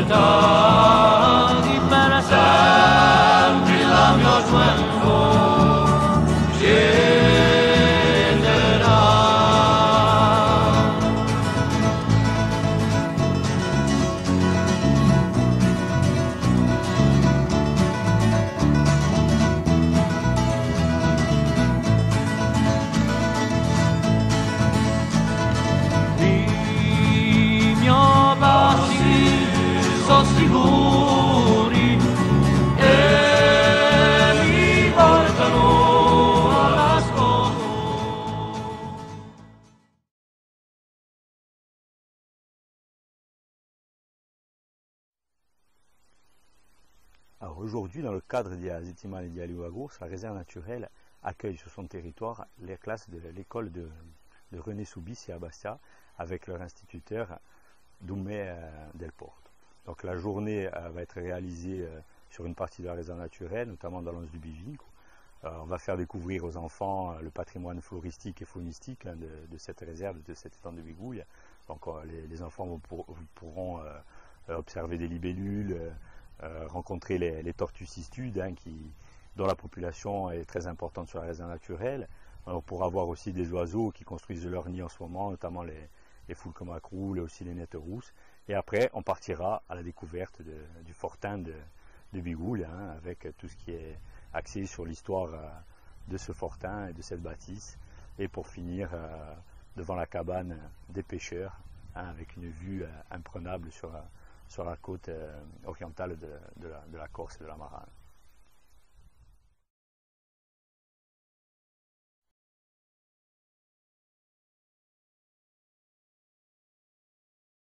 città di bella sempre la mia gioventù scenderà. I miei passi sono sicuri e mi portano all'ascolto. Alors aujourd'hui, dans le cadre de Zettimane di Aliwagours, la réserve naturelle accueille sur son territoire les classes de l'école de René Soubis à Bastia avec leur instituteur Doumé Del Porto. Donc la journée va être réalisée sur une partie de la réserve naturelle, notamment dans l'Once du Bivinco. On va faire découvrir aux enfants le patrimoine floristique et faunistique de cette réserve, de cet étang de Bigouille. Donc les enfants pourront observer des libellules, rencontrer les tortues cistudes dont la population est très importante sur la réserve naturelle. On pourra voir aussi des oiseaux qui construisent leur nid en ce moment, notamment les foulques macrous et aussi les nettes rousses. Et après, on partira à la découverte du fortin de Bigouille, avec tout ce qui est axé sur l'histoire de ce fortin et de cette bâtisse. Et pour finir, devant la cabane des pêcheurs, avec une vue imprenable sur la côte orientale de la Corse et de la Marane.